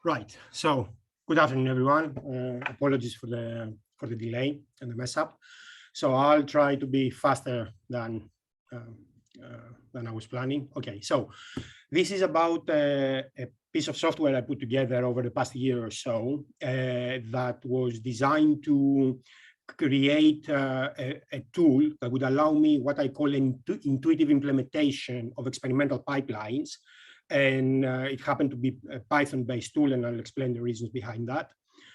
Right. So good afternoon, everyone. Apologies for the delay and the mess up. So I'll try to be faster than I was planning. Okay. So this is about a piece of software I put together over the past year or so that was designed to create a tool that would allow me what I call intuitive implementation of experimental pipelines. And it happened to be a Python-based tool, and I'll explain the reasons behind that.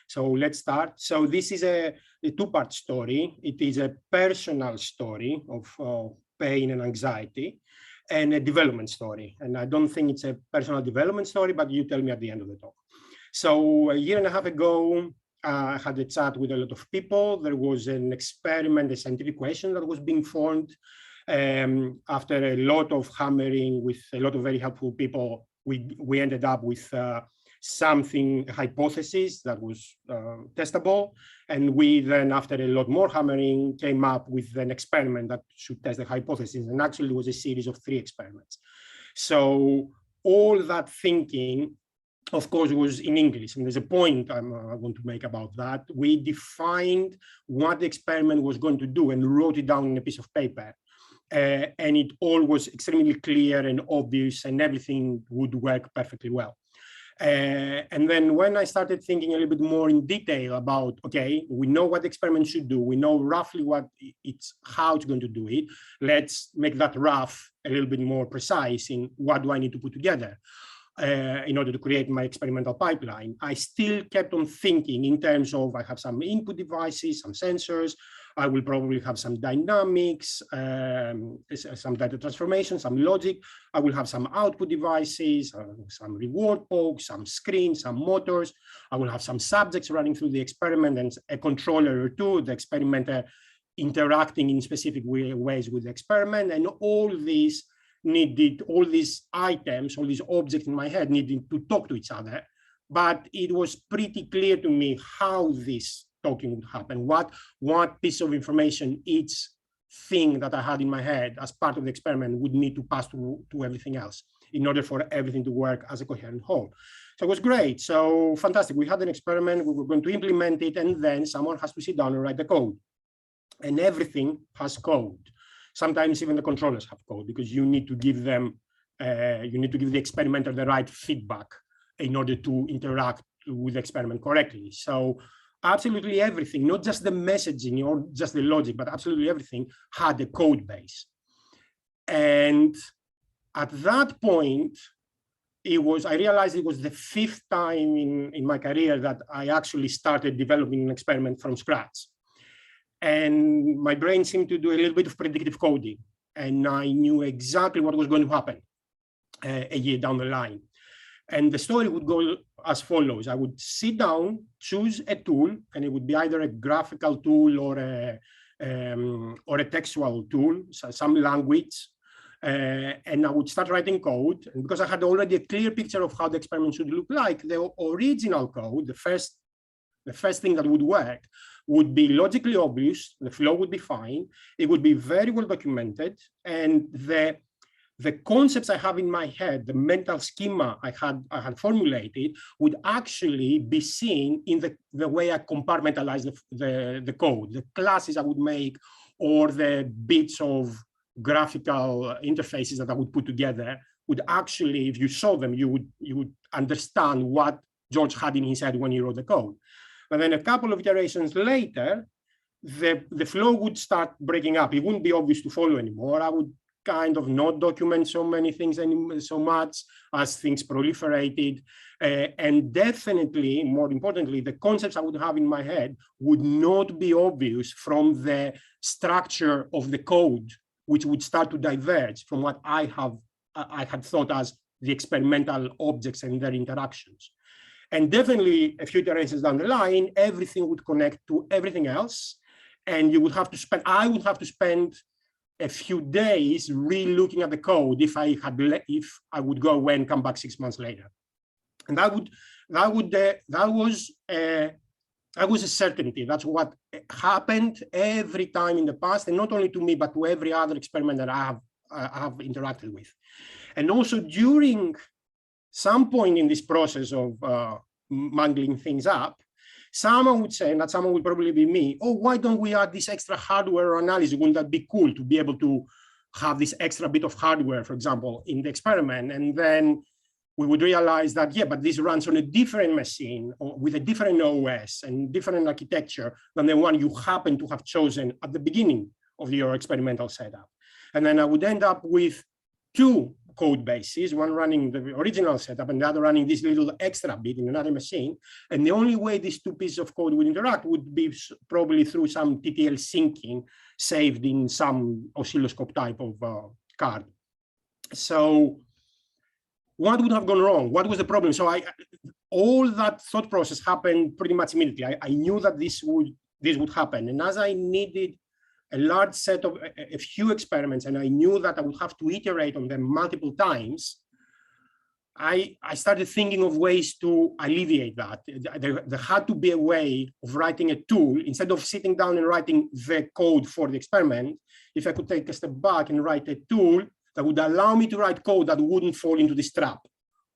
So let's start. So this is a two-part story. It is a personal story of pain and anxiety, and a development story. And I don't think it's a personal development story, but you tell me at the end of the talk. So a year and a half ago, I had a chat with a lot of people. There was an experiment, a scientific question that was being formed. After a lot of hammering with a lot of very helpful people, we ended up with a hypothesis that was testable. And we then, after a lot more hammering, came up with an experiment that should test the hypothesis. And actually it was a series of 3 experiments. So all that thinking, of course, was in English. And there's a point I want to make about that. We defined what the experiment was going to do and wrote it down in a piece of paper. And it all was extremely clear and obvious, and everything would work perfectly well. And then when I started thinking a little bit more in detail about, okay, we know what the experiment should do, we know roughly how it's going to do it, let's make that rough a little bit more precise in what do I need to put together in order to create my experimental pipeline. I still kept on thinking in terms of, I have some input devices, some sensors, I will probably have some dynamics, some data transformation, some logic. I will have some output devices, some reward pokes, some screens, some motors. I will have some subjects running through the experiment and a controller or two, the experimenter interacting in specific ways with the experiment. And all these items, all these objects in my head needed to talk to each other. But it was pretty clear to me how this talking would happen, what piece of information each thing that I had in my head as part of the experiment would need to pass to everything else in order for everything to work as a coherent whole. So it was great. So fantastic. We had an experiment, we were going to implement it, and then someone has to sit down and write the code. And everything has code. Sometimes even the controllers have code, because you need to give them, the experimenter the right feedback in order to interact with the experiment correctly. So absolutely everything, not just the messaging or just the logic, but absolutely everything had a code base. And at that point, I realized it was the 5th time in my career that I actually started developing an experiment from scratch. And my brain seemed to do a little bit of predictive coding. And I knew exactly what was going to happen a year down the line. And the story would go as follows. I would sit down, choose a tool, and it would be either a graphical tool or a textual tool, so some language, and I would start writing code. And because I had already a clear picture of how the experiment should look like, the original code, the first thing that would work would be logically obvious, the flow would be fine, it would be very well documented, and the concepts I have in my head, the mental schema I had formulated, would actually be seen in the way I compartmentalize the code, the classes I would make, or the bits of graphical interfaces that I would put together would actually, if you saw them, you would understand what George had in his head when he wrote the code. But then a couple of iterations later, the flow would start breaking up. It wouldn't be obvious to follow anymore. I would kind of not document so many things so much as things proliferated. And definitely, more importantly, the concepts I would have in my head would not be obvious from the structure of the code, which would start to diverge from what I had thought as the experimental objects and their interactions. And definitely a few iterations down the line, everything would connect to everything else. And I would have to spend a few days re-looking at the code if I would go away and come back 6 months later. And that was a certainty. That's what happened every time in the past, and not only to me, but to every other experiment that I have interacted with. And also during some point in this process of mangling things up, someone would say, and that someone would probably be me, oh, why don't we add this extra hardware analysis? Wouldn't that be cool to be able to have this extra bit of hardware, for example, in the experiment? And then we would realize that, yeah, but this runs on a different machine or with a different OS and different architecture than the one you happen to have chosen at the beginning of your experimental setup. And then I would end up with two code bases, one running the original setup and the other running this little extra bit in another machine. And the only way these two pieces of code would interact would be probably through some TTL syncing saved in some oscilloscope type of card. So what would have gone wrong? What was the problem? So all that thought process happened pretty much immediately. I knew that this would happen. And as I needed a large set of a few experiments, and I knew that I would have to iterate on them multiple times, I started thinking of ways to alleviate that. There had to be a way of writing a tool, instead of sitting down and writing the code for the experiment, if I could take a step back and write a tool that would allow me to write code that wouldn't fall into this trap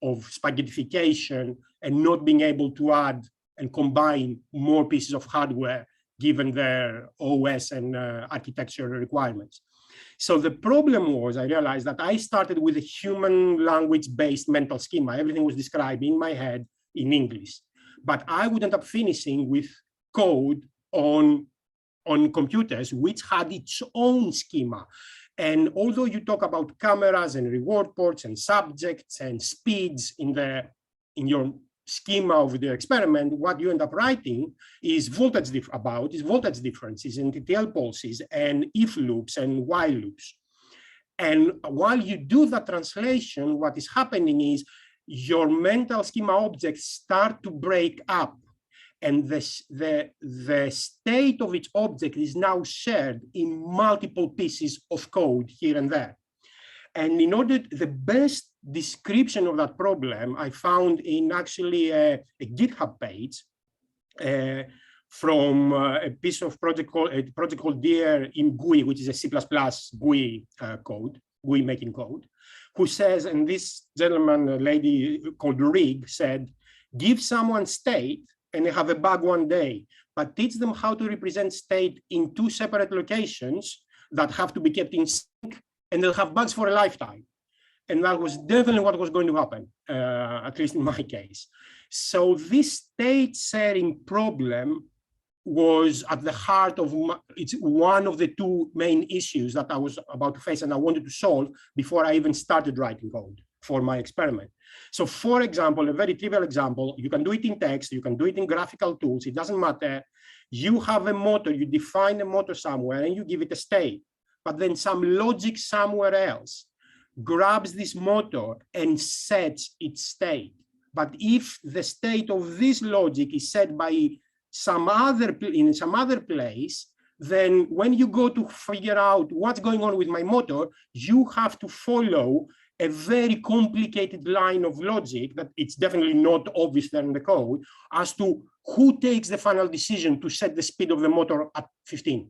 of spaghettification and not being able to add and combine more pieces of hardware given their OS and architecture requirements. So the problem was, I realized that I started with a human language-based mental schema. Everything was described in my head in English, but I would end up finishing with code on computers, which had its own schema. And although you talk about cameras and reward ports and subjects and speeds in your schema of the experiment, what you end up writing is voltage differences and TTL pulses and if loops and while loops. And while you do that translation, what is happening is your mental schema objects start to break up, and the state of each object is now shared in multiple pieces of code here and there. And in order, the best description of that problem I found in actually a GitHub page from a piece of project called Dear in GUI, which is a C++ GUI code, GUI making code, who says, and this gentleman, a lady called Rig, said, give someone state and they have a bug one day, but teach them how to represent state in two separate locations that have to be kept in sync, and they'll have bugs for a lifetime. And that was definitely what was going to happen, at least in my case. So this state sharing problem was at the heart of, it's one of the two main issues that I was about to face and I wanted to solve before I even started writing code for my experiment. So for example, a very trivial example, you can do it in text, you can do it in graphical tools, it doesn't matter. You have a motor, you define a motor somewhere and you give it a state, but then some logic somewhere else grabs this motor and sets its state. But if the state of this logic is set by some other place, then when you go to figure out what's going on with my motor, you have to follow a very complicated line of logic that it's definitely not obvious there in the code as to who takes the final decision to set the speed of the motor at 15.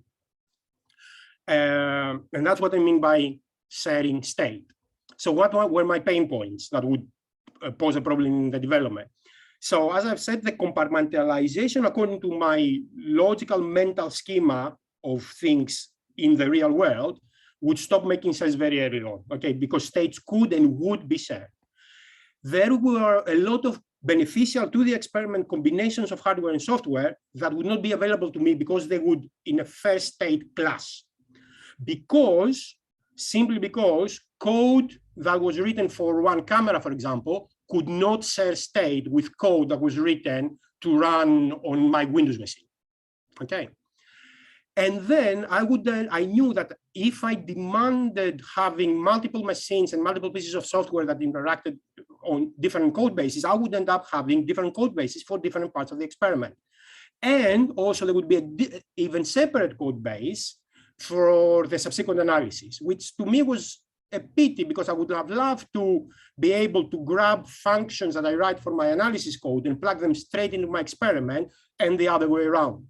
And that's what I mean by sharing state. So what were my pain points that would pose a problem in the development? So as I've said, the compartmentalization according to my logical mental schema of things in the real world would stop making sense very early on, okay, because states could and would be shared. There were a lot of beneficial to the experiment combinations of hardware and software that would not be available to me because they would in a first state class. Simply because code that was written for one camera, for example, could not share state with code that was written to run on my Windows machine, okay? And then I knew that if I demanded having multiple machines and multiple pieces of software that interacted on different code bases, I would end up having different code bases for different parts of the experiment. And also there would be an even separate code base for the subsequent analysis, which to me was a pity because I would have loved to be able to grab functions that I write for my analysis code and plug them straight into my experiment and the other way around.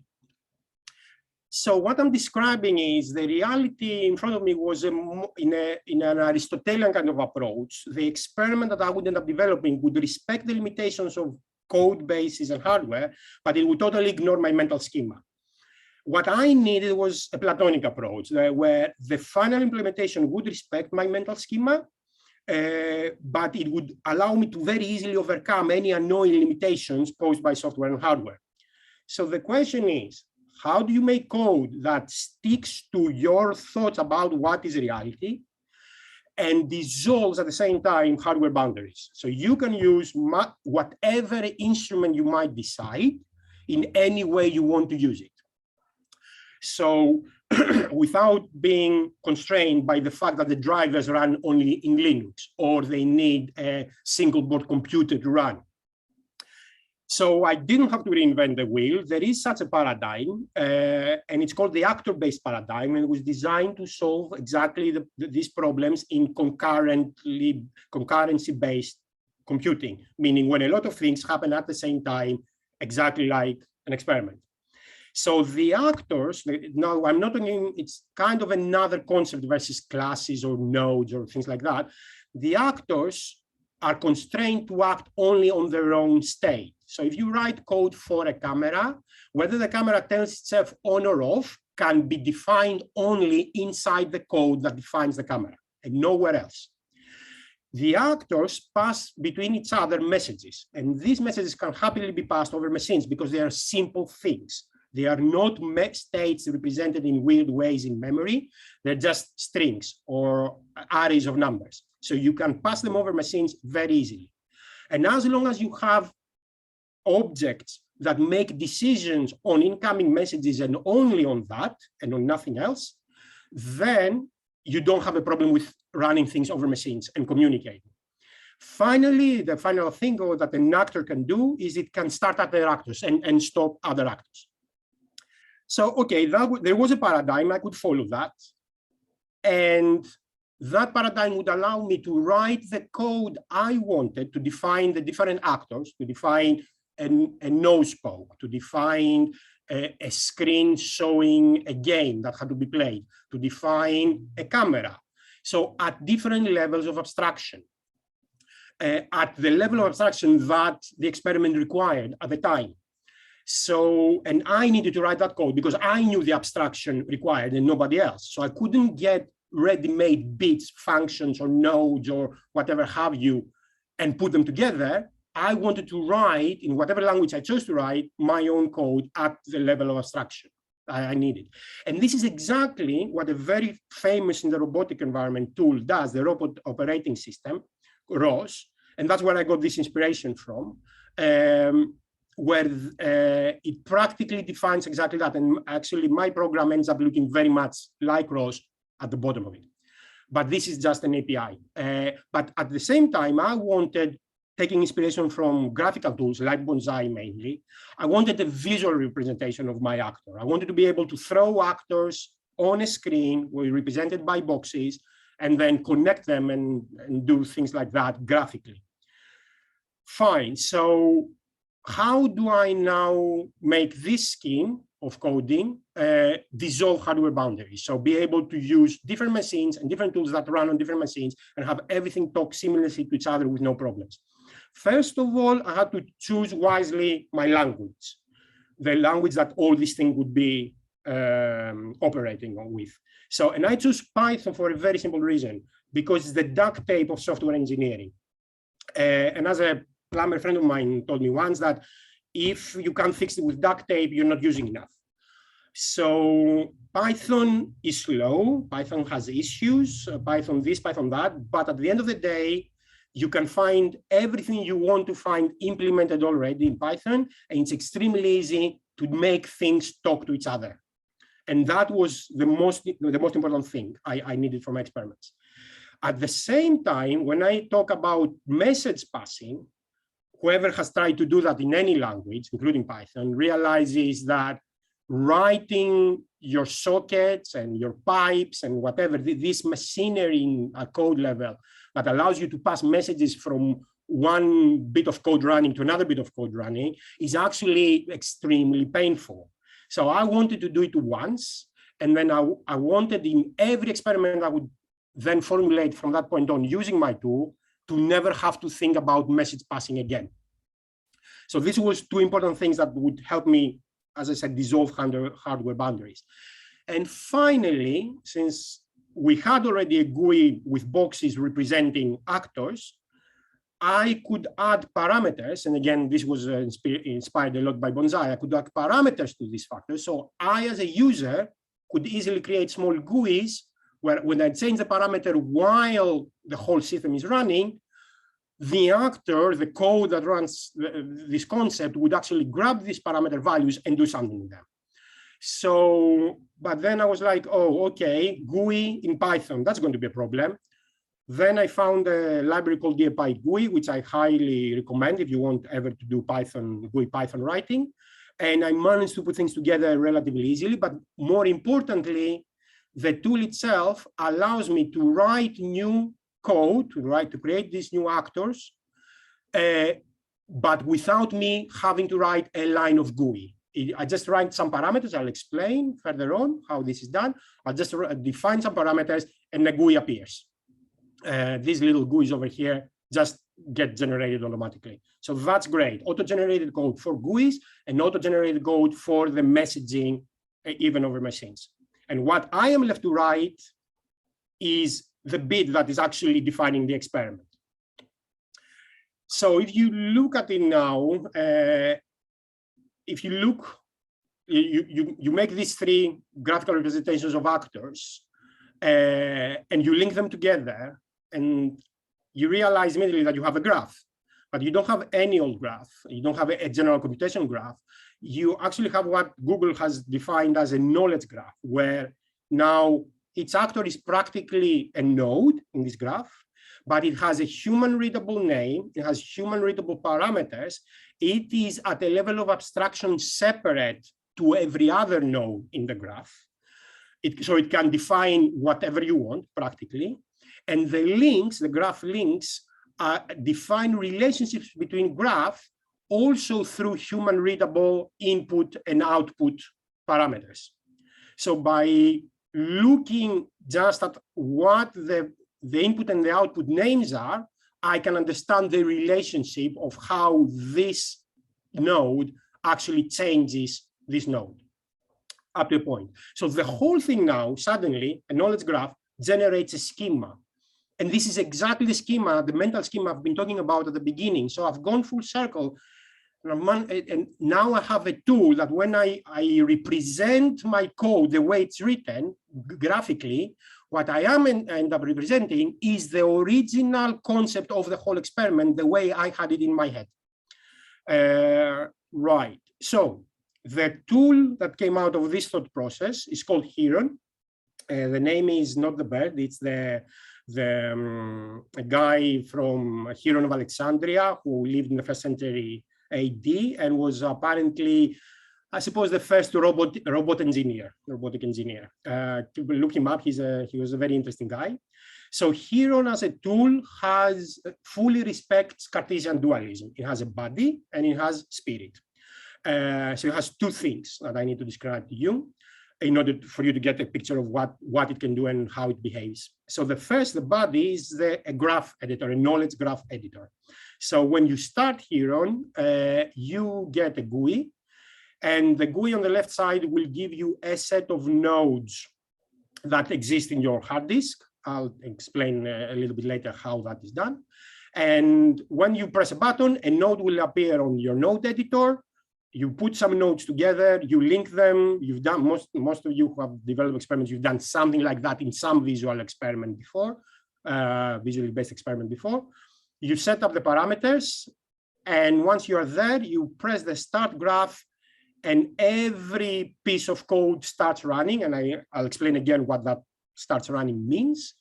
So what I'm describing is the reality in front of me was in an Aristotelian kind of approach. The experiment that I would end up developing would respect the limitations of code bases and hardware, but it would totally ignore my mental schema. What I needed was a Platonic approach where the final implementation would respect my mental schema, but it would allow me to very easily overcome any annoying limitations posed by software and hardware. So the question is, how do you make code that sticks to your thoughts about what is reality and dissolves at the same time hardware boundaries? So you can use whatever instrument you might decide in any way you want to use it. So without being constrained by the fact that the drivers run only in Linux or they need a single board computer to run. So I didn't have to reinvent the wheel. There is such a paradigm, and it's called the actor-based paradigm, and it was designed to solve exactly these problems in concurrency-based computing, meaning when a lot of things happen at the same time, exactly like an experiment. So the actors, now I'm not talking, it's kind of another concept versus classes or nodes or things like that. The actors are constrained to act only on their own state. So if you write code for a camera, whether the camera turns itself on or off can be defined only inside the code that defines the camera and nowhere else. The actors pass between each other messages, and these messages can happily be passed over machines because they are simple things. They are not states represented in weird ways in memory. They're just strings or arrays of numbers. So you can pass them over machines very easily. And as long as you have objects that make decisions on incoming messages and only on that and on nothing else, then you don't have a problem with running things over machines and communicating. Finally, the final thing that an actor can do is it can start other actors and stop other actors. So, okay, there was a paradigm, I could follow that. And that paradigm would allow me to write the code I wanted to define the different actors, to define a nose poke, to define a screen showing a game that had to be played, to define a camera. So at different levels of abstraction, at the level of abstraction that the experiment required at the time. So, and I needed to write that code because I knew the abstraction required and nobody else. So I couldn't get ready-made bits, functions, or nodes, or whatever have you, and put them together. I wanted to write, in whatever language I chose to write, my own code at the level of abstraction I needed. And this is exactly what a very famous in the robotic environment tool does, the robot operating system, ROS. And that's where I got this inspiration from. Where it practically defines exactly that. And actually, my program ends up looking very much like ROS at the bottom of it. But this is just an API. But at the same time, I wanted, taking inspiration from graphical tools like Bonsai mainly, I wanted a visual representation of my actor. I wanted to be able to throw actors on a screen represented by boxes and then connect them and do things like that graphically. Fine. So how do I now make this scheme of coding dissolve hardware boundaries? So be able to use different machines and different tools that run on different machines and have everything talk seamlessly to each other with no problems. First of all, I had to choose wisely my language, the language that all these things would be operating on with. So, and I chose Python for a very simple reason, because it's the duct tape of software engineering. And as a plumber friend of mine told me once that if you can't fix it with duct tape, you're not using enough. So Python is slow, Python has issues, Python this, Python that, but at the end of the day, you can find everything you want to find implemented already in Python, and it's extremely easy to make things talk to each other. And that was the most important thing I needed for my experiments. At the same time, when I talk about message passing, whoever has tried to do that in any language, including Python, realizes that writing your sockets and your pipes and whatever, this machinery in a code level that allows you to pass messages from one bit of code running to another bit of code running is actually extremely painful. So I wanted to do it once, and then I wanted in every experiment I would then formulate from that point on using my tool to never have to think about message passing again. So this was two important things that would help me, as I said, dissolve hardware boundaries. And finally, since we had already a GUI with boxes representing actors, I could add parameters. And again, this was inspired a lot by Bonsai. I could add parameters to these factors. So I, as a user, could easily create small GUIs where when I change the parameter while the whole system is running, the actor, the code that runs this concept would actually grab these parameter values and do something with them. So, but then I was like, oh, okay, GUI in Python, that's going to be a problem. Then I found a library called DPy GUI, which I highly recommend if you want ever to do Python, GUI Python writing. And I managed to put things together relatively easily, but more importantly, the tool itself allows me to write new code, to create these new actors, but without me having to write a line of GUI. I just write some parameters. I'll explain further on how this is done. I'll just define some parameters and the GUI appears. These little GUIs over here just get generated automatically. So that's great. Auto-generated code for GUIs and auto-generated code for the messaging, even over machines. And what I am left to write is the bit that is actually defining the experiment. So if you look at it now, if you look, you make these three graphical representations of actors and you link them together and you realize immediately that you have a graph, but you don't have any old graph. You don't have a general computation graph. You actually have what Google has defined as a knowledge graph, where now each actor is practically a node in this graph, but it has a human readable name, it has human readable parameters. It is at a level of abstraction separate to every other node in the graph. So it can define whatever you want practically. And the links, the graph links, define relationships between graph also through human readable input and output parameters. So by looking just at what the input and the output names are, I can understand the relationship of how this node actually changes this node up to a point. So the whole thing now, suddenly, a knowledge graph generates a schema. And this is exactly the schema, the mental schema I've been talking about at the beginning. So I've gone full circle. And now I have a tool that when I represent my code the way it's written graphically, what I end up representing is the original concept of the whole experiment, the way I had it in my head. Right. So the tool that came out of this thought process is called Heron. The name is not the bird, it's the guy from Heron of Alexandria who lived in the 1st century AD and was apparently, I suppose, the first robotic engineer. Look him up, he was a very interesting guy. So Heron as a tool fully respects Cartesian dualism. It has a body and it has spirit. So it has two things that I need to describe to you in order for you to get a picture of what it can do and how it behaves. So the body is a graph editor, a knowledge graph editor. So when you start Heron, you get a GUI, and the GUI on the left side will give you a set of nodes that exist in your hard disk. I'll explain a little bit later how that is done. And when you press a button, a node will appear on your node editor. You put some nodes together, you link them. You've done, most of you who have developed experiments, you've done something like that in some visual experiment before, visually based experiment before. You set up the parameters, and once you are there, you press the start graph, and every piece of code starts running. And I'll explain again what that starts running means.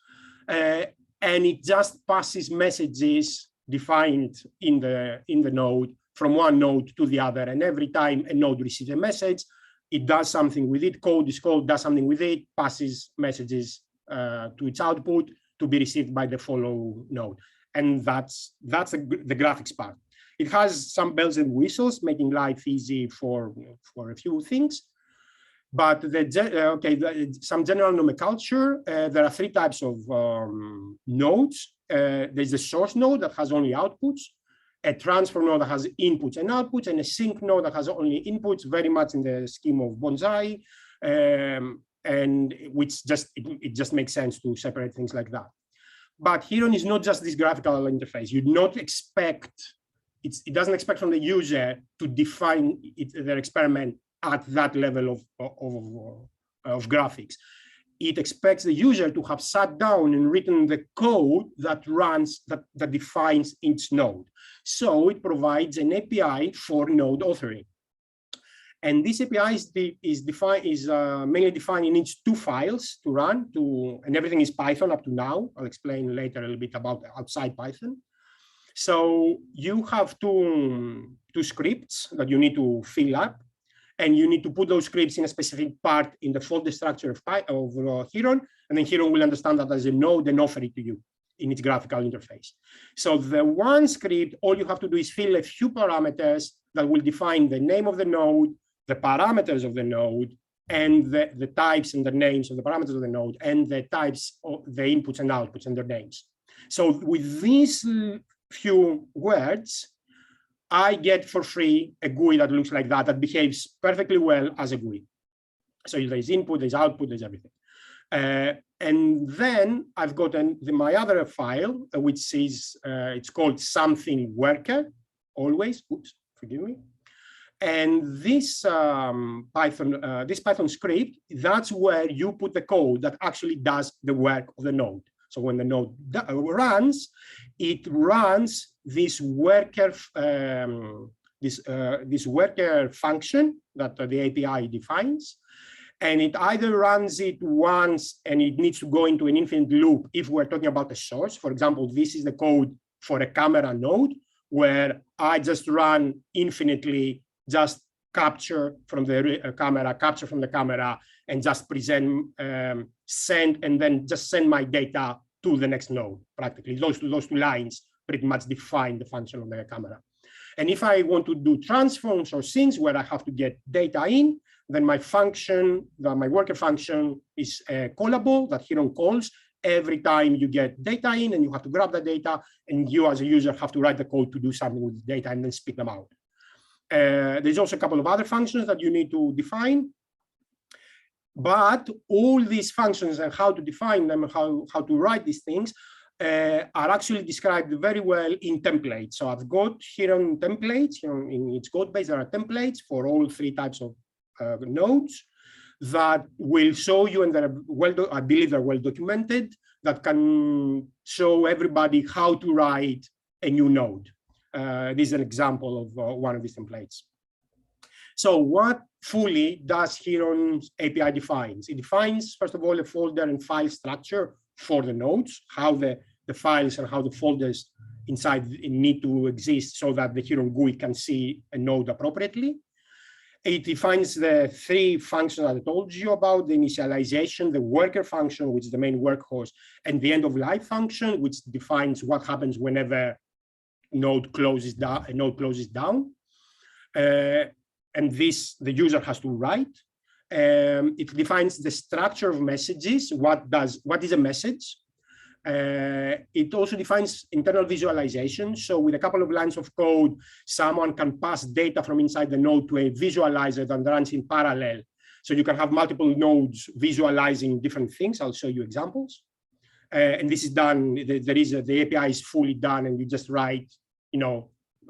And it just passes messages defined in the node from one node to the other. And every time a node receives a message, it does something with it. This code does something with it, passes messages to its output to be received by the follow node. And that's the graphics part. It has some bells and whistles, making life easy for a few things. But some general nomenclature. There are three types of nodes. There's the source node that has only outputs. a transfer node that has inputs and outputs, and a sync node that has only inputs, very much in the scheme of bonsai, and which it just makes sense to separate things like that. But Heron is not just this graphical interface. You'd not expect, it doesn't expect from the user to define their experiment at that level of graphics. It expects the user to have sat down and written the code that runs, that defines each node. So it provides an API for node authoring. And this API is mainly defined in each 2 files to run, and everything is Python up to now. I'll explain later a little bit about outside Python. So you have two scripts that you need to fill up, and you need to put those scripts in a specific part in the folder structure of Heron, and then Heron will understand that as a node and offer it to you in its graphical interface. So the one script, all you have to do is fill a few parameters that will define the name of the node, the parameters of the node, and the types and the names of the parameters of the node, and the types of the inputs and outputs and their names. So with these few words, I get for free a GUI that looks like that behaves perfectly well as a GUI. So there's input, there's output, there's everything. And then I've got my other file, which is, it's called something worker, always, oops, forgive me. And this Python script, that's where you put the code that actually does the work of the node. So when the node runs, it runs this worker, this worker function that the API defines, and it either runs it once and it needs to go into an infinite loop if we're talking about a source. For example, this is the code for a camera node where I just run infinitely, just capture from the camera, and just present, send, and then just send my data to the next node. Practically, those two lines pretty much define the function of the camera. And if I want to do transforms or things where I have to get data in, then my function, my worker function is callable that Heron calls every time you get data in, and you have to grab the data, and you as a user have to write the code to do something with the data and then spit them out. There's also a couple of other functions that you need to define. But all these functions and how to define them, how to write these things, are actually described very well in templates. So I've got Heron templates, in its code base, there are templates for all 3 types of nodes that will show you, and I believe they're well documented, that can show everybody how to write a new node. This is an example of one of these templates. So what fully does Heron's API defines? It defines, first of all, a folder and file structure for the nodes, how the files and how the folders inside need to exist so that the Heron GUI can see a node appropriately. It defines the 3 functions that I told you about: the initialization, the worker function, which is the main workhorse, and the end of life function, which defines what happens whenever a node closes down. And this the user has to write. It defines the structure of messages. What is a message? It also defines internal visualization. So with a couple of lines of code, someone can pass data from inside the node to a visualizer that runs in parallel. So you can have multiple nodes visualizing different things. I'll show you examples. And this is done, the API is fully done, and you just write,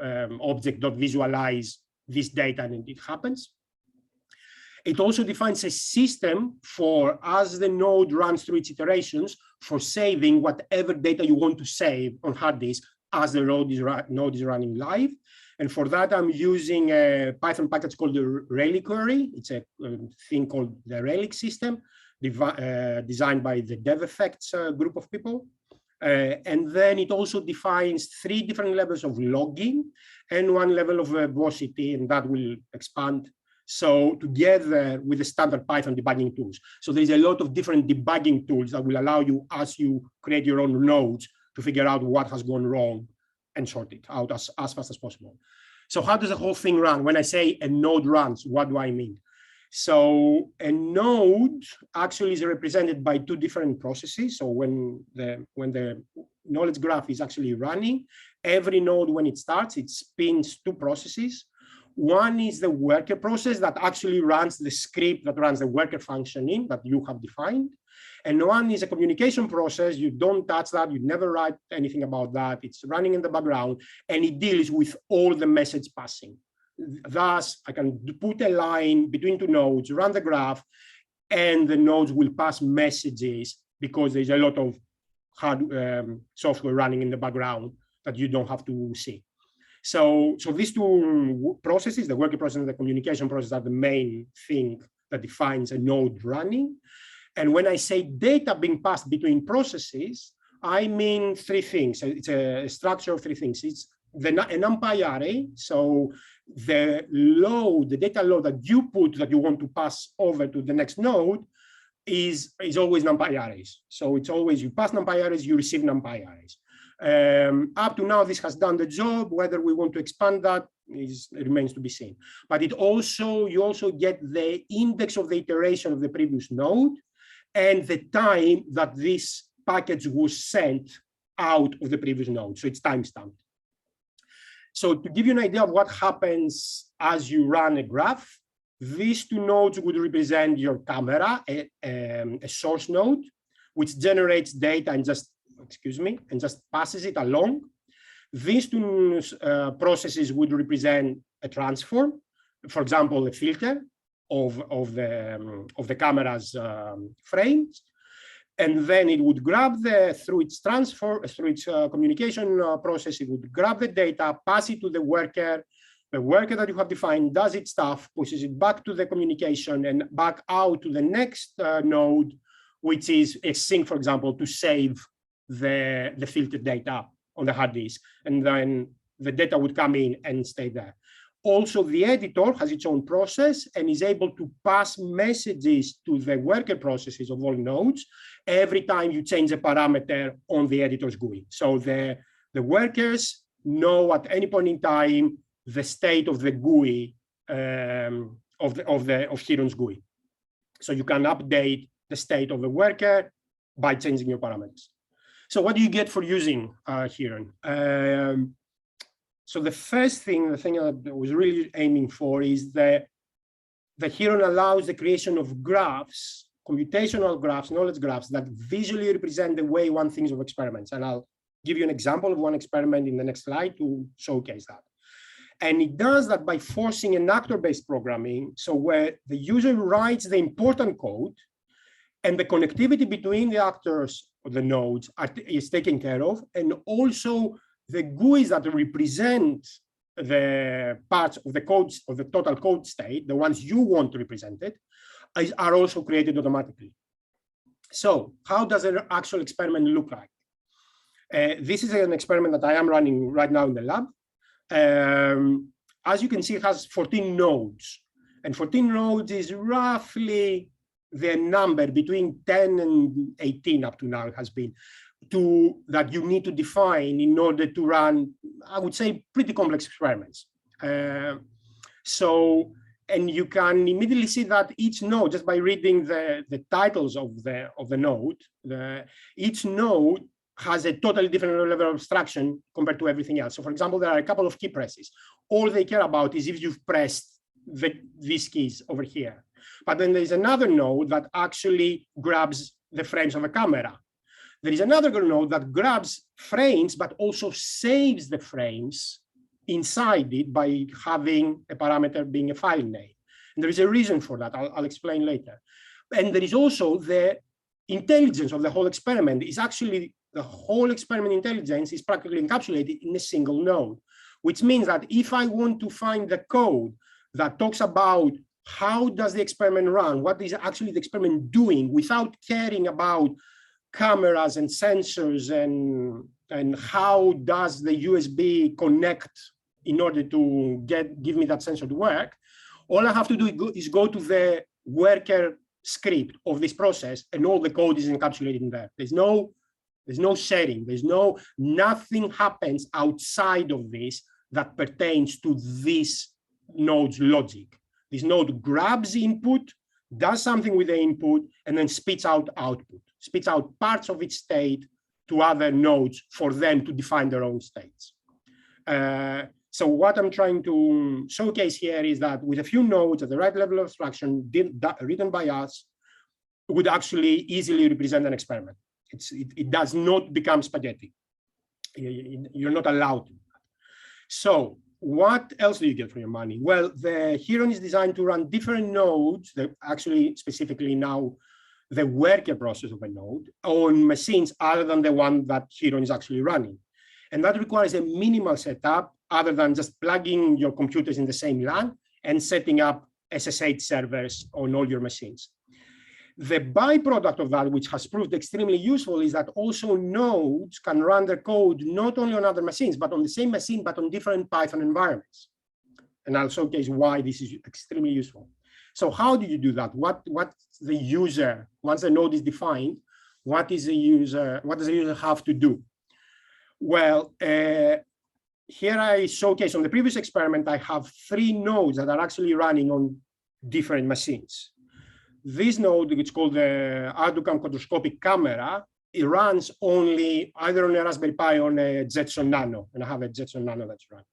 object.visualize this data, and it happens. It also defines a system for, as the node runs through its iterations, for saving whatever data you want to save on hard disk as the node is running live. And for that, I'm using a Python package called the reliquary. It's a thing called the relic system, designed by the DevEffects group of people. And then it also defines 3 different levels of logging and 1 level of verbosity, and that will expand. So together with the standard Python debugging tools. So there's a lot of different debugging tools that will allow you, as you create your own nodes, to figure out what has gone wrong and sort it out as fast as possible. So how does the whole thing run? When I say a node runs, what do I mean? So a node actually is represented by two different processes. So when the knowledge graph is actually running, every node, when it starts, it spins two processes. One is the worker process that actually runs the script that runs the worker functioning that you have defined. And one is a communication process. You don't touch that. You never write anything about that. It's running in the background, and it deals with all the message passing. Thus, I can put a line between two nodes, run the graph, and the nodes will pass messages because there's a lot of hard software running in the background that you don't have to see. So these two processes, the worker process and the communication process, are the main thing that defines a node running. And when I say data being passed between processes, I mean three things. It's a structure of three things. It's a NumPy array. So the data load that you put that you want to pass over to the next node is always NumPy arrays. So it's always you pass NumPy arrays, you receive NumPy arrays. Up to now, this has done the job. Whether we want to expand that remains to be seen. But you also get the index of the iteration of the previous node and the time that this package was sent out of the previous node. So it's timestamped. So to give you an idea of what happens as you run a graph, these two nodes would represent your camera, a source node, which generates data and just passes it along. These two processes would represent a transform, for example, a filter of the camera's frames, and then it would grab through its communication process, it would grab the data, pass it to the worker. The worker that you have defined does its stuff, pushes it back to the communication and back out to the next node, which is a sync, for example, to save the filtered data on the hard disk, and then the data would come in and stay there. Also, the editor has its own process and is able to pass messages to the worker processes of all nodes every time you change a parameter on the editor's GUI. So the workers know at any point in time the state of the GUI of Heron's GUI. So you can update the state of the worker by changing your parameters. So what do you get for using Heron? So the first thing, the thing I was really aiming for is that Heron allows the creation of graphs, computational graphs, knowledge graphs that visually represent the way one thinks of experiments. And I'll give you an example of one experiment in the next slide to showcase that. And it does that by forcing an actor-based programming. So where the user writes the important code and the connectivity between the actors or the nodes is taken care of, and also the GUIs that represent the parts of the codes of the total code state, the ones you want to represent it, are also created automatically. So how does an actual experiment look like? This is an experiment that I am running right now in the lab. As you can see, it has 14 nodes, and 14 nodes is roughly the number between 10 and 18 up to now has been that you need to define in order to run, I would say, pretty complex experiments. And you can immediately see that each node, just by reading the titles of the node, each node has a totally different level of abstraction compared to everything else. So for example, there are a couple of key presses. All they care about is if you've pressed these keys over here. But then there's another node that actually grabs the frames of a camera. There is another node that grabs frames, but also saves the frames inside it by having a parameter being a file name. And there is a reason for that. I'll explain later. And there is also the intelligence of the whole experiment. Is actually the whole experiment intelligence is practically encapsulated in a single node, which means that if I want to find the code that talks about how does the experiment run, what is actually the experiment doing, without caring about cameras and sensors and how does the USB connect in order to give me that sensor to work, all I have to do is go to the worker script of this process, and all the code is encapsulated in there. There's no sharing. Nothing happens outside of this that pertains to this node's logic. This node grabs input, does something with the input, and then spits out output, spits out parts of its state to other nodes for them to define their own states. So what I'm trying to showcase here is that with a few nodes at the right level of abstraction written by us, would actually easily represent an experiment. It does not become spaghetti. You're not allowed to. So what else do you get for your money? Well, the Heron is designed to run different nodes, actually specifically now the worker process of a node, on machines other than the one that Heron is actually running. And that requires a minimal setup other than just plugging your computers in the same LAN and setting up SSH servers on all your machines. The byproduct of that, which has proved extremely useful, is that also nodes can run their code not only on other machines, but on the same machine, but on different Python environments. And I'll showcase why this is extremely useful. So how do you do that? What's the user, once a node is defined, what does the user have to do? Well, here I showcase on the previous experiment, I have 3 nodes that are actually running on different machines. This node, which is called the Arducam quadroscopic camera, it runs only either on a Raspberry Pi or on a Jetson Nano, and I have a Jetson Nano that's running.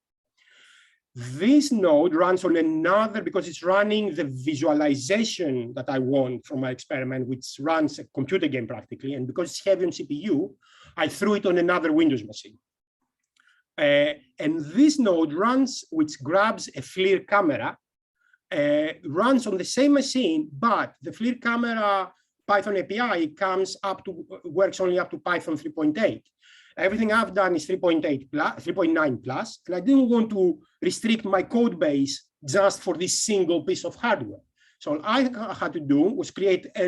This node runs on another, because it's running the visualization that I want from my experiment, which runs a computer game practically, and because it's heavy on CPU, I threw it on another Windows machine. And this node runs, which grabs a FLIR camera, runs on the same machine, but the FLIR camera Python API works only up to Python 3.8. Everything I've done is 3.9 plus, and I didn't want to restrict my code base just for this single piece of hardware. So all I had to do was create a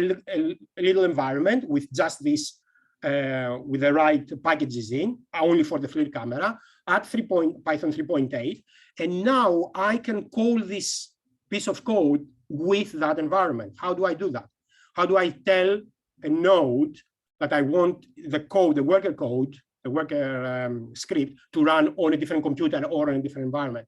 little environment with just this, with the right packages in, only for the FLIR camera, at Python 3.8. And now I can call this piece of code with that environment. How do I do that? How do I tell a node that I want the code, the worker code, the worker script to run on a different computer or in a different environment?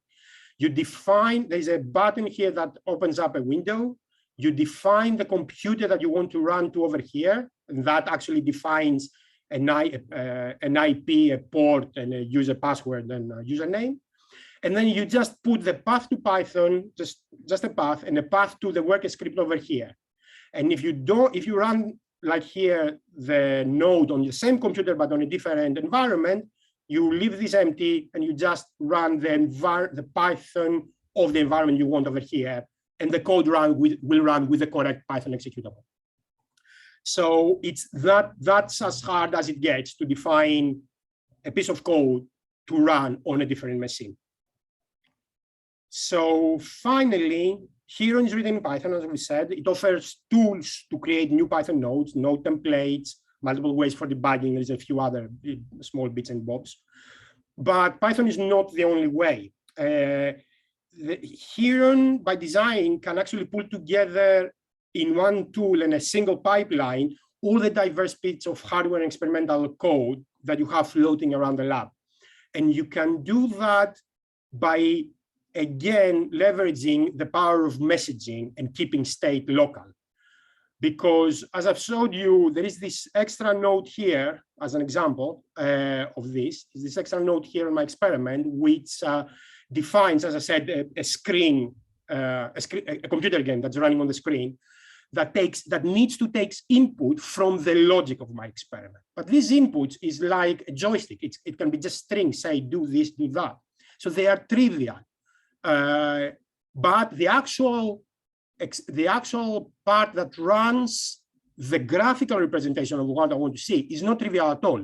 You define, there's a button here that opens up a window. You define the computer that you want to run to over here, and that actually defines an IP, a port, and a user password and a username. And then you just put the path to Python, just a path, and a path to the worker script over here. And if you run like here, the node on the same computer, but on a different environment, you leave this empty and you just run the Python of the environment you want over here. And the code will run with the correct Python executable. So that's as hard as it gets to define a piece of code to run on a different machine. So finally, Heron is written in Python, as we said. It offers tools to create new Python nodes, node templates, multiple ways for debugging. There's a few other small bits and bobs. But Python is not the only way. The Heron, by design, can actually pull together in one tool and a single pipeline all the diverse bits of hardware and experimental code that you have floating around the lab. And you can do that by, again, leveraging the power of messaging and keeping state local. Because as I've showed you, there is this extra node here, as an example of this extra node here in my experiment, which defines, as I said, a computer game that's running on the screen that needs to take input from the logic of my experiment. But this input is like a joystick. It can be just strings, say, do this, do that. So they are trivial. But the actual part that runs the graphical representation of what I want to see is not trivial at all.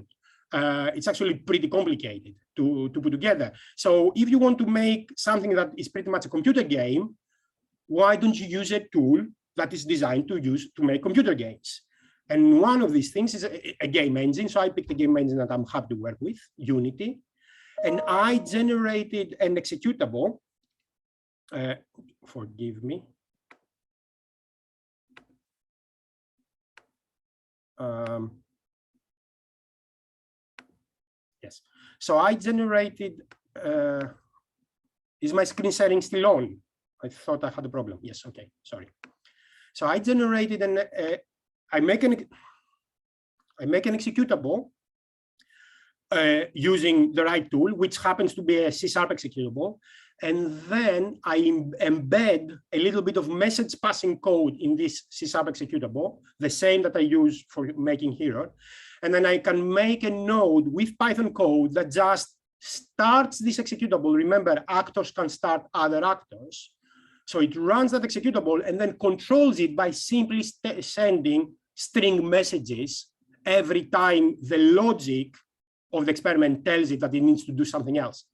It's actually pretty complicated to put together. So if you want to make something that is pretty much a computer game, why don't you use a tool that is designed to make computer games? And one of these things is a game engine. So I picked a game engine that I'm happy to work with, Unity. And I generated an executable. Forgive me. Yes. So I generated, is my screen sharing still on? I thought I had a problem. Yes, okay, sorry. So I generated an, I make an executable using the right tool, which happens to be a C# executable. And then I embed a little bit of message passing code in this C# executable, the same that I use for making Heron. And then I can make a node with Python code that just starts this executable. Remember, actors can start other actors. So it runs that executable and then controls it by simply sending string messages every time the logic of the experiment tells it that it needs to do something else.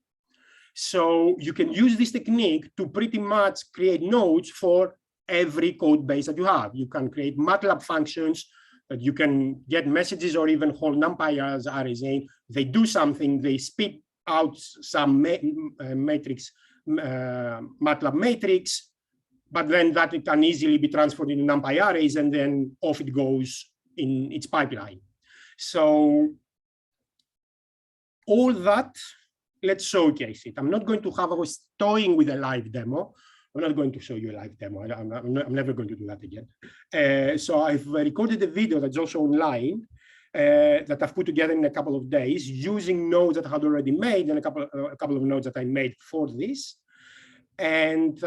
So you can use this technique to pretty much create nodes for every code base that you have. You can create MATLAB functions that you can get messages or even whole NumPy arrays in. They do something, they spit out some matrix, MATLAB matrix, but then that it can easily be transferred into NumPy arrays and then off it goes in its pipeline. So all that, let's showcase it. I'm not going to have, I was toying with a live demo. I'm not going to show you a live demo. I'm never going to do that again. So I've recorded a video that's also online that I've put together in a couple of days using nodes that I had already made and a couple of nodes that I made for this. And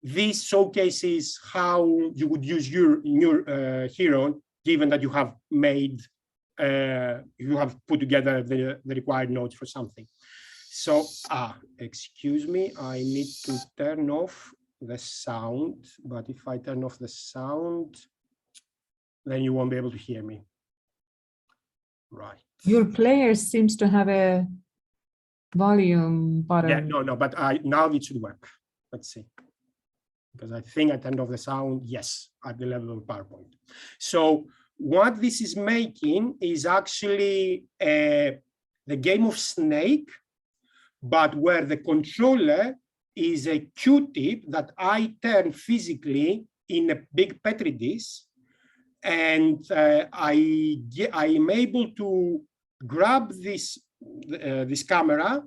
this showcases how you would use your Heron, given that you have made you have put together the required nodes for something. So, excuse me, I need to turn off the sound, but if I turn off the sound, then you won't be able to hear me. Right. Your player seems to have a volume button. Yeah, no, but now it should work. Let's see. Because I think I turned off the sound, yes, at the level of PowerPoint. So, what this is making is actually the game of Snake, but where the controller is a Q-tip that I turn physically in a big Petri dish, and I am able to grab this camera,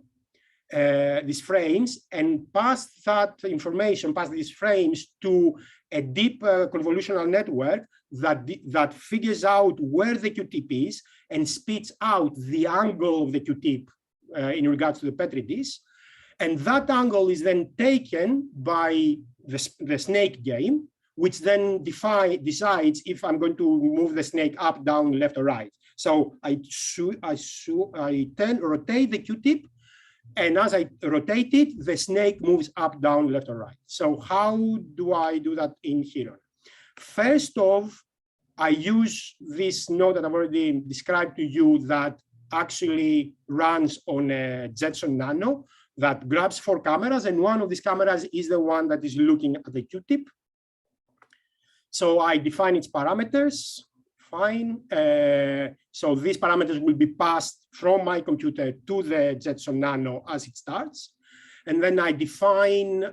these frames, and pass that information, pass these frames to a deep convolutional network that figures out where the Q-tip is and spits out the angle of the Q-tip in regards to the Petri dish. And that angle is then taken by the snake game, which then decides if I'm going to move the snake up, down, left, or right. So I rotate the Q-tip, and as I rotate it, the snake moves up, down, left, or right. So how do I do that in Heron? First off, I use this node that I've already described to you that actually runs on a Jetson Nano that grabs 4 cameras, and one of these cameras is the one that is looking at the Q-tip. So I define its parameters, fine. So these parameters will be passed from my computer to the Jetson Nano as it starts. And then I define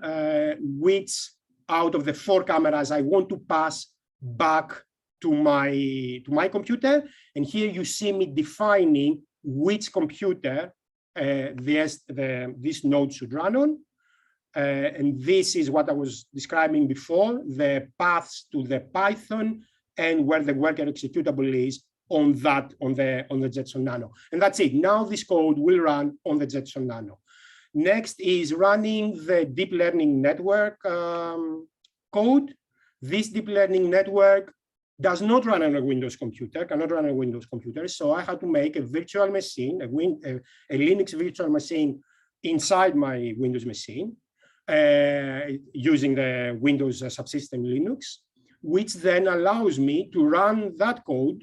which out of the 4 cameras I want to pass back to my computer. And here you see me defining which computer this node should run on. And this is what I was describing before, the paths to the Python and where the worker executable is on the Jetson Nano. And that's it. Now this code will run on the Jetson Nano. Next is running the deep learning network code. This deep learning network does not run on a Windows computer, cannot run on a Windows computer. So I had to make a virtual machine, a Linux virtual machine inside my Windows machine using the Windows subsystem Linux, which then allows me to run that code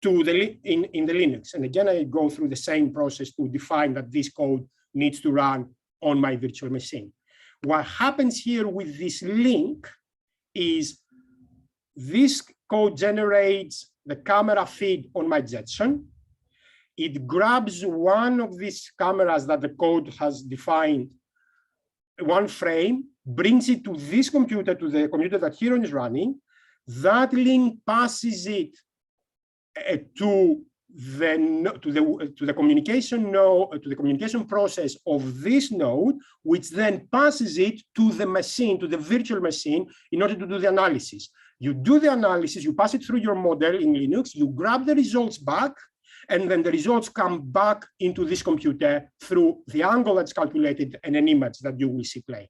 to in the Linux. And again, I go through the same process to define that this code needs to run on my virtual machine. What happens here with this link is this code generates the camera feed on my Jetson. It grabs one of these cameras that the code has defined, one frame, brings it to this computer, to the computer that Heron is running. That link passes it to the communication process of this node, which then passes it to the machine, to the virtual machine, in order to do the analysis. You do the analysis, you pass it through your model in Linux, you grab the results back, and then the results come back into this computer through the angle that's calculated and an image that you will see play.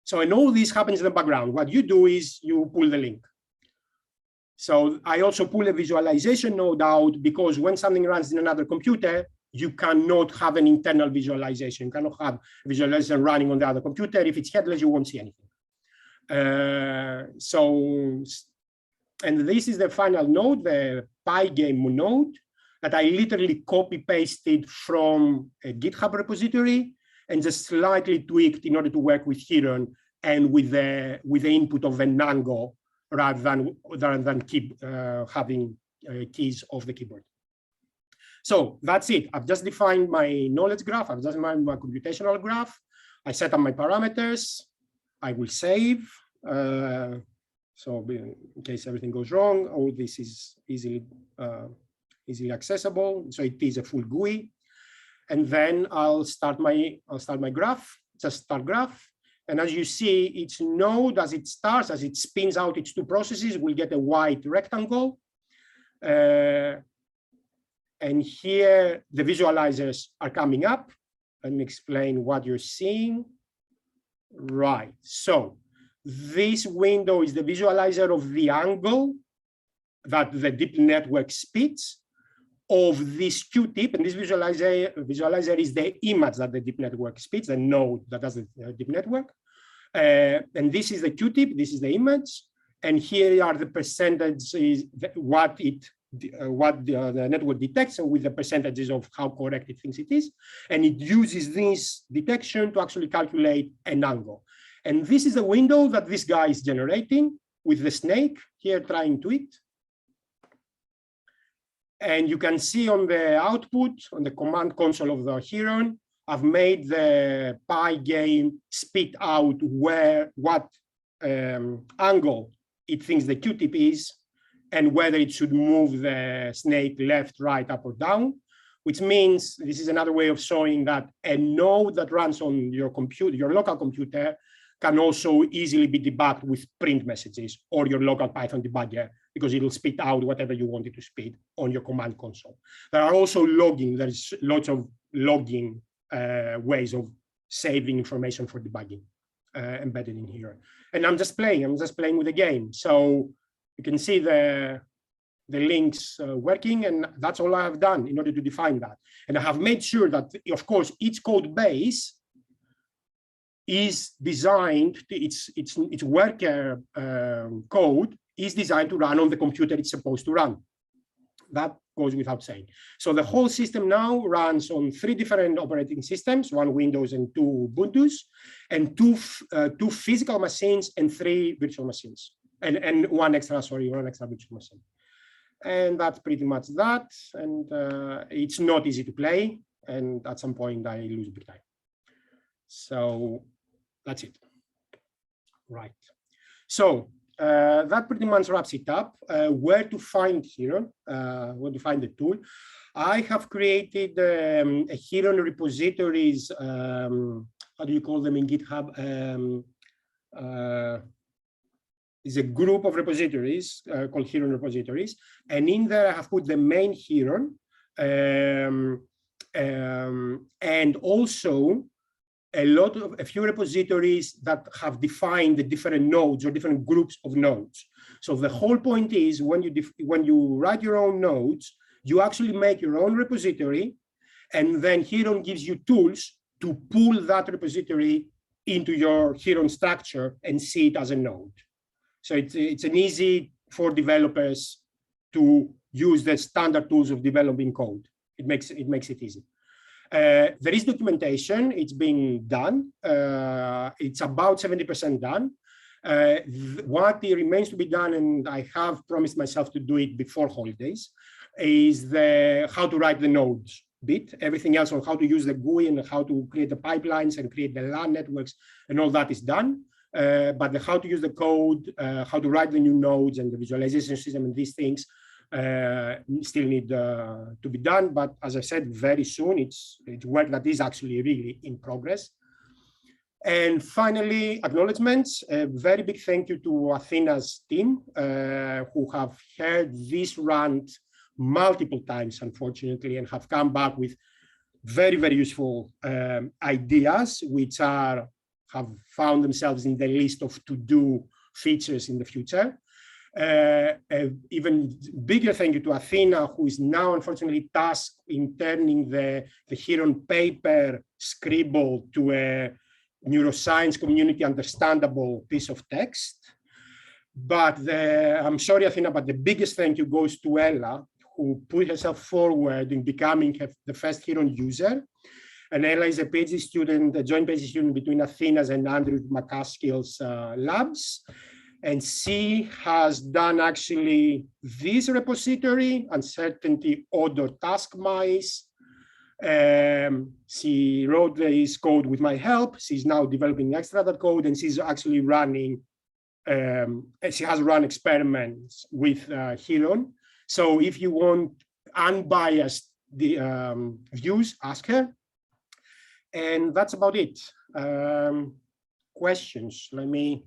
So, and all this happens in the background. What you do is you pull the link. So I also pull a visualization node out, because when something runs in another computer, you cannot have an internal visualization. You cannot have visualization running on the other computer. If it's headless, you won't see anything. And this is the final node, the Pygame node, that I literally copy-pasted from a GitHub repository and just slightly tweaked in order to work with Heron and with the input of an angle, rather than keep having keys off the keyboard. So that's it. I've just defined my knowledge graph. I've just defined my computational graph. I set up my parameters. I will save. So in case everything goes wrong, all this is easily accessible. So it is a full GUI. And then I'll start my graph, just start graph. And as you see, each node, as it starts, as it spins out its two processes, will get a white rectangle. And here, the visualizers are coming up. Let me explain what you're seeing. Right. So this window is the visualizer of the angle that the deep network spits of this Q-tip, and this visualizer is the image that the deep network spits, the node that does the deep network. And this is the Q-tip, this is the image, and here are the percentages, what the network detects, and with the percentages of how correct it thinks it is. And it uses this detection to actually calculate an angle. And this is the window that this guy is generating with the snake here trying to eat. And you can see on the output, on the command console of the Heron, I've made the Pygame spit out what angle it thinks the Q-tip is, and whether it should move the snake left, right, up, or down, which means this is another way of showing that a node that runs on your computer, your local computer, can also easily be debugged with print messages or your local Python debugger, because it will spit out whatever you want it to spit on your command console. There are also logging. There's lots of logging ways of saving information for debugging embedded in here. And I'm just playing with the game. So you can see the links working, and that's all I have done in order to define that. And I have made sure that, of course, each code base is designed, its worker code is designed to run on the computer it's supposed to run. That goes without saying. So the whole system now runs on 3 different operating systems, 1 Windows and 2 Ubuntu's, and two physical machines and 3 virtual machines, and one extra virtual machine. And that's pretty much that. And it's not easy to play. And at some point I lose big time. So that's it. Right. So that pretty much wraps it up. Where to find Heron, where to find the tool. I have created a Heron repositories, how do you call them in GitHub? Is a group of repositories called Heron repositories. And in there I have put the main Heron, and also a few repositories that have defined the different nodes or different groups of nodes. So the whole point is, when you write your own nodes, you actually make your own repository, and then Heron gives you tools to pull that repository into your Heron structure and see it as a node. So it's an easy for developers to use the standard tools of developing code. It makes it easy. There is documentation. It's being done. It's about 70% done. What remains to be done, and I have promised myself to do it before holidays, is how to write the nodes bit. Everything else on how to use the GUI and how to create the pipelines and create the LAN networks and all that is done. But how to use the code, how to write the new nodes and the visualization system and these things, still need to be done. But as I said, very soon, it's work that is actually really in progress. And finally, acknowledgements. A very big thank you to Athena's team, who have heard this rant multiple times, unfortunately, and have come back with very, very useful ideas, which have found themselves in the list of to-do features in the future. Even bigger thank you to Athena, who is now unfortunately tasked in turning the Heron paper scribble to a neuroscience community understandable piece of text. But I'm sorry, Athena, but the biggest thank you goes to Ella, who put herself forward in becoming the first Heron user. And Ella is a PhD student, a joint PhD student between Athena's and Andrew McCaskill's labs. And she has done actually this repository, uncertainty order task mice. She wrote this code with my help. She's now developing extra that code, and she's actually running, she has run experiments with Heron. So if you want unbiased views, ask her. And that's about it. Questions? Let me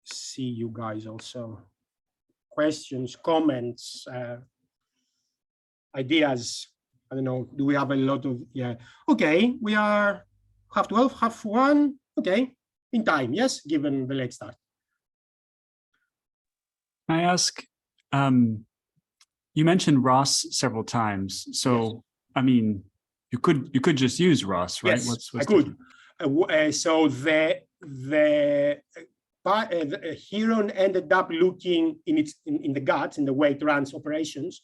see you guys also. Questions, comments, ideas. I don't know, do we have a lot of, yeah. Okay, we are 12:30, 1:30. Okay, in time, yes, given the late start. Can I ask, you mentioned ROS several times. So, yes. I mean, you could just use ROS, right? Yes, I could. So the Heron ended up looking in the guts, in the way it runs operations,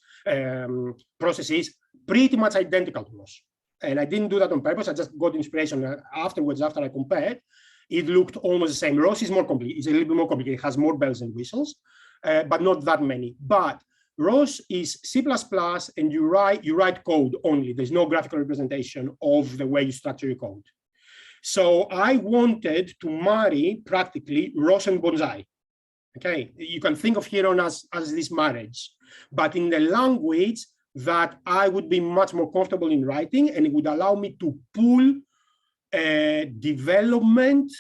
processes, pretty much identical to ROS. And I didn't do that on purpose. I just got inspiration afterwards, after I compared. It looked almost the same. ROS is more complete. It's a little bit more complicated. It has more bells and whistles, but not that many. But ROS is C++, and you write code only. There's no graphical representation of the way you structure your code. So I wanted to marry practically ROS and Bonsai. Okay, you can think of Heron as this marriage, but in the language that I would be much more comfortable in writing, and it would allow me to pull development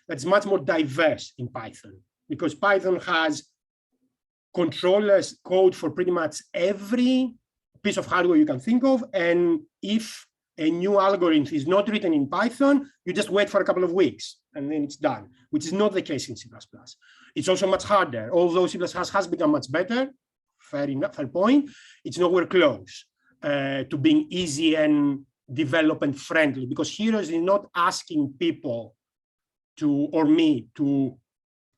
that's much more diverse in Python, because Python has controllers code for pretty much every piece of hardware you can think of, and if a new algorithm is not written in Python, you just wait for a couple of weeks and then it's done, which is not the case in C++. It's also much harder, although C++ has become much better, fair point, it's nowhere close to being easy and development friendly, because Heron is not asking people or me to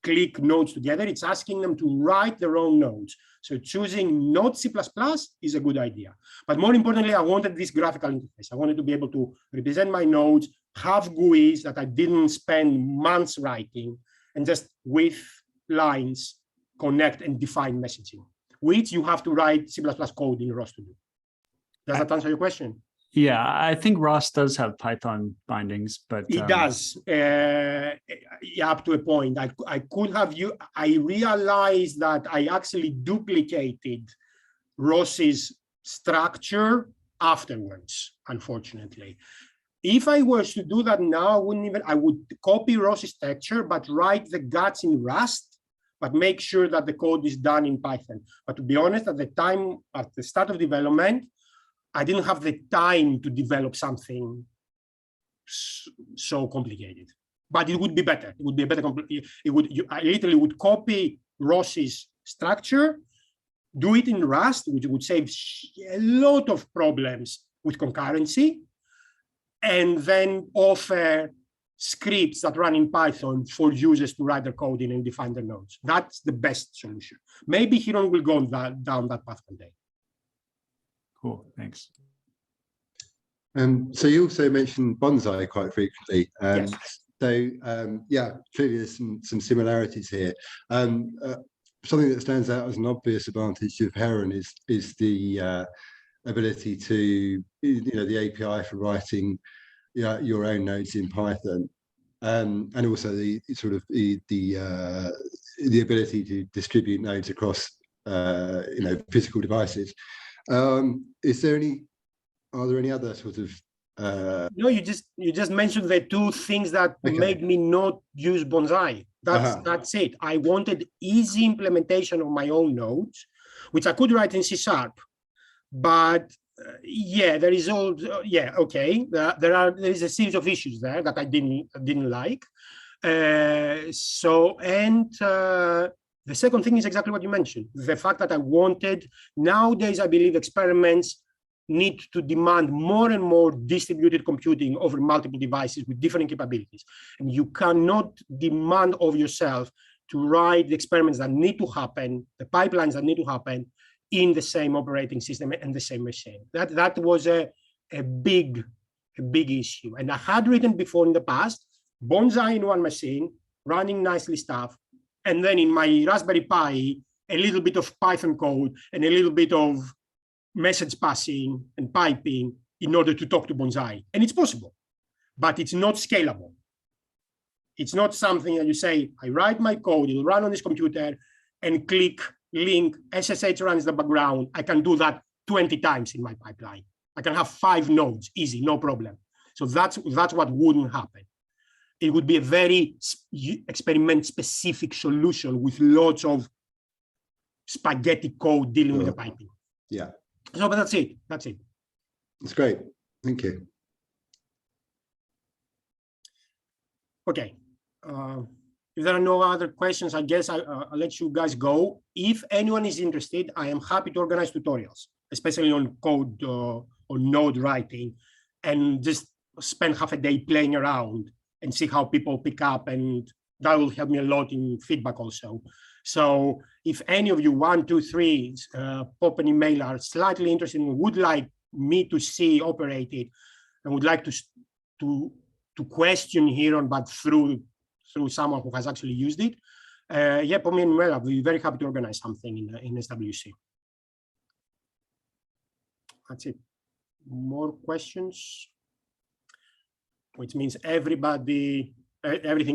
click nodes together, it's asking them to write their own nodes. So choosing not C++ is a good idea. But more importantly, I wanted this graphical interface. I wanted to be able to represent my nodes, have GUIs that I didn't spend months writing, and just with lines connect and define messaging, which you have to write C++ code in ROS to do. Does that answer your question? Yeah, I think ROS does have Python bindings, but it does, up to a point. I could have I realized that I actually duplicated ROS's structure afterwards, unfortunately. If I was to do that now, I would copy ROS's structure, but write the guts in Rust, but make sure that the code is done in Python. But to be honest, at the start of development, I didn't have the time to develop something so complicated, but it would be better. It would be a better. I literally would copy ROS's structure, do it in Rust, which would save a lot of problems with concurrency, and then offer scripts that run in Python for users to write their code in and define their nodes. That's the best solution. Maybe Heron will go down that path one day. Cool, thanks. So you also mentioned Bonsai quite frequently. Yes. So yeah, clearly there's some similarities here. Something that stands out as an obvious advantage of Heron is the ability to, the API for writing your own nodes in Python. and also the sort of the ability to distribute nodes across physical devices. Are there any other sort of no, you just mentioned the two things that Okay. made me not use Bonsai. That's it. I wanted easy implementation of my own nodes, which I could write in C#, but yeah, there is all okay. There is a series of issues there that I didn't like. The second thing is exactly what you mentioned. The fact that I wanted, nowadays, I believe experiments need to demand more and more distributed computing over multiple devices with different capabilities. And you cannot demand of yourself to write the experiments that need to happen, the pipelines that need to happen in the same operating system and the same machine. That was a big issue. And I had written before in the past, Bonsai in one machine, running nicely stuff, and then in my Raspberry Pi, a little bit of Python code and a little bit of message passing and piping in order to talk to Bonsai. And it's possible, but it's not scalable. It's not something that you say, I write my code, it'll run on this computer, and click, link, SSH runs the background. I can do that 20 times in my pipeline. I can have 5 nodes, easy, no problem. So that's what wouldn't happen. It would be a very experiment-specific solution with lots of spaghetti code dealing with the piping. Yeah. So, but that's it. That's it. That's great. Thank you. Okay. If there are no other questions, I guess I'll let you guys go. If anyone is interested, I am happy to organize tutorials, especially on code or node writing, and just spend half a day playing around and see how people pick up, and that will help me a lot in feedback also. So if any of you, 1, 2, 3, pop an email, are slightly interested and would like me to see operated and would like to question Heron, but through someone who has actually used it, yeah, put me an email. I'll be very happy to organize something in SWC. That's it. More questions? Which means everything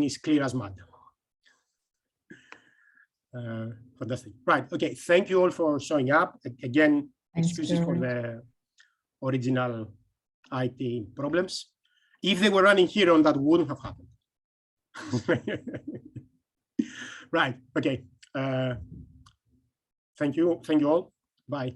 is clear as mud. Fantastic. Right. Okay. Thank you all for showing up. Again, excuses for the original IT problems. If they were running Heron, that wouldn't have happened. Right. Okay. Thank you. Thank you all. Bye.